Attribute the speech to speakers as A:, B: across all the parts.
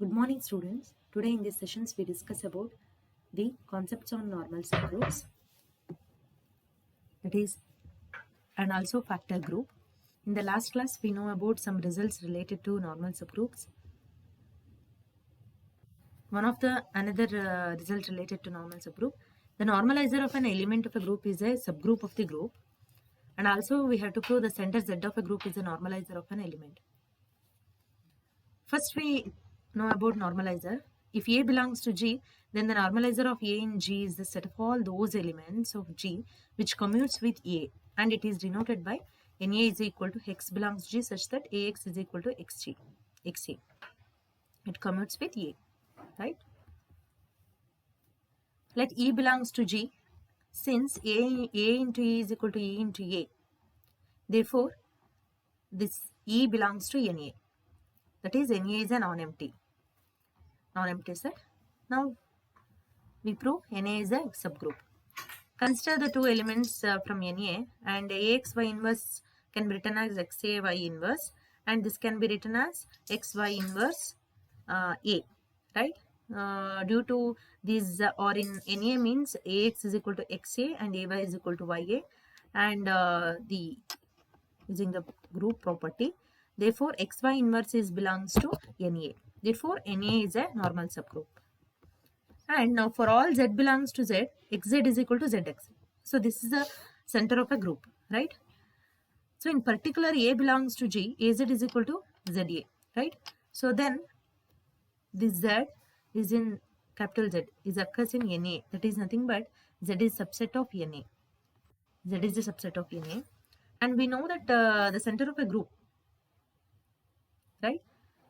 A: Good morning, students. Today in these sessions we discuss about the concepts on normal subgroups, that is, and also factor group. In the last class we know about some results related to normal subgroups. One of the another result related to normal subgroup, the normalizer of an element of a group is a subgroup of the group, and also we have to prove the center Z of a group is a normalizer of an element. First we know about normalizer. If A belongs to G, then the normalizer of A in G is the set of all those elements of G which commutes with A, and it is denoted by NA is equal to X belongs to G such that AX is equal to XG, XA. It commutes with A, right? Let E belongs to G, since A into E is equal to E into A. Therefore, this E belongs to NA. That is, NA is a non-empty set. Now we prove NA is a subgroup. Consider the two elements from NA, and AXY inverse can be written as XAY inverse, and this can be written as XY inverse A, right? Due to these, or in NA means AX is equal to XA and AY is equal to YA, and using the group property, therefore XY inverse belongs to NA. Therefore, NA is a normal subgroup. And now for all Z belongs to Z, XZ is equal to ZX. So this is the center of a group, right? So in particular, A belongs to G, AZ is equal to ZA, right? So then this Z is in capital Z, is occurs in NA. That is nothing but Z is subset of NA. Z is the subset of NA. And we know that the center of a group, right?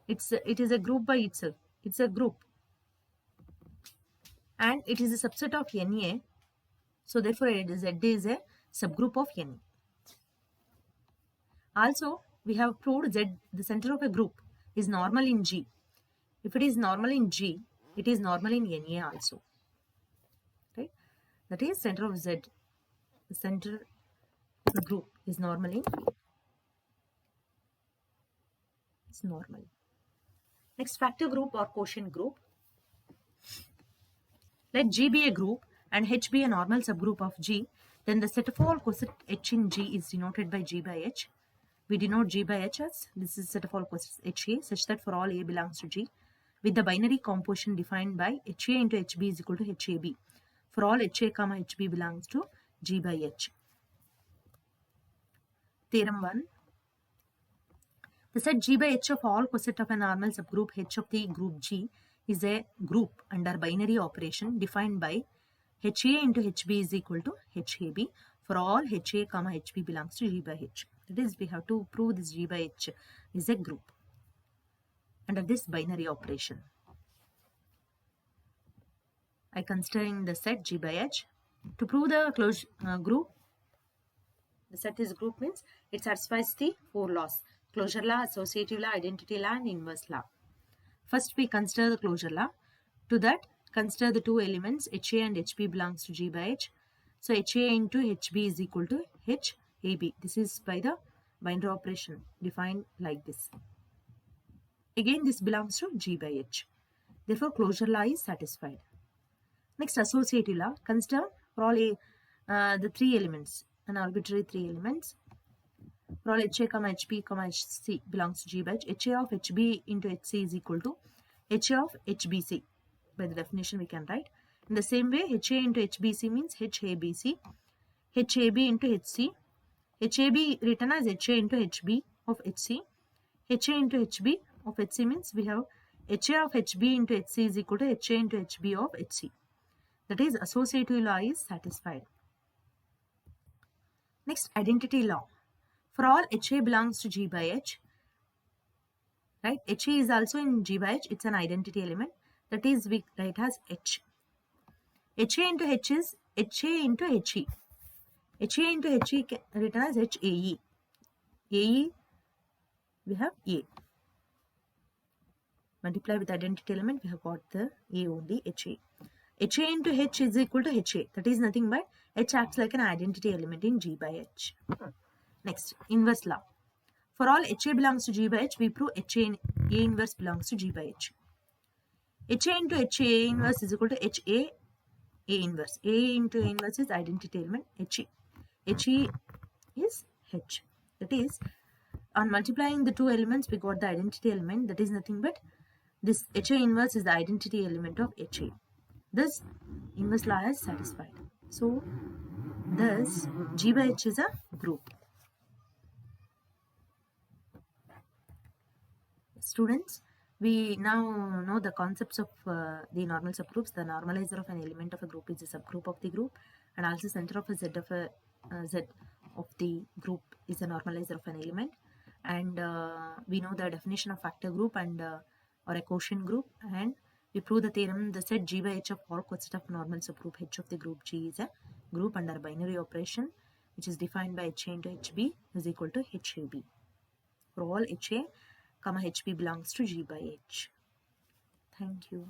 A: It is a group by itself. It's a group. And it is a subset of NA. So therefore, Z is a subgroup of NA. Also, we have proved Z, the center of a group, is normal in G. If it is normal in G, it is normal in NA also. Right? That is, center of Z, the center of the group is normal in A. It's normal. Next, factor group or quotient group. Let G be a group and H be a normal subgroup of G, then the set of all cosets H in G is denoted by G by H. We denote G by H as this is set of all cosets HA such that for all A belongs to G, with the binary composition defined by HA into HB is equal to HAB. For all HA, HB belongs to G by H. Theorem 1. The set G by H of all cosets of a normal subgroup H of the group G is a group under binary operation defined by HA into HB is equal to HAB for all HA, HB belongs to G by H. That is, we have to prove this G by H is a group under this binary operation. I considering the set G by H. To prove the closure group, the set is group means it satisfies the four laws: closure law, associative law, identity law, and inverse law. First, we consider the closure law. To that, consider the two elements HA and HB belongs to G by H. So HA into HB is equal to HAB. This is by the binary operation defined like this. Again, this belongs to G by H. Therefore, closure law is satisfied. Next, associative law. Consider for all the three elements, an arbitrary three elements. For all HA, HB, HC belongs to G by H. HA of HB into HC is equal to HA of HBC. By the definition, we can write. In the same way, HA into HBC means HABC. HAB into HC. HAB written as HA into HB of HC. HA into HB of HC means we have HA of HB into HC is equal to HA into HB of HC. That is, associative law is satisfied. Next, identity law. For all HA belongs to G by H, right? HA is also in G by H. It's an identity element. That is, we write as H. HA into H is HA into HE. HA into HE written as HAE. AE, we have A. Multiply with identity element, we have got the A only, HA. HA into H is equal to HA. That is nothing but H acts like an identity element in G by H. Next, inverse law. For all HA belongs to G by H, we prove HA A inverse belongs to G by H. HA into HA inverse is equal to HA A inverse. A into A inverse is identity element HE. HE is H. That is, on multiplying the two elements, we got the identity element. That is nothing but this HA inverse is the identity element of HA. This inverse law is satisfied. So, thus G by H is a group. Students, we now know the concepts of the normal subgroups. The normalizer of an element of a group is a subgroup of the group, and also center of a Z of the group is a normalizer of an element. And we know the definition of factor group and or a quotient group, and we prove the theorem. The set G by H of all quotient of normal subgroup H of the group G is a group under binary operation, which is defined by HA into HB is equal to HAB. For all HA, HB belongs to G by H. Thank you.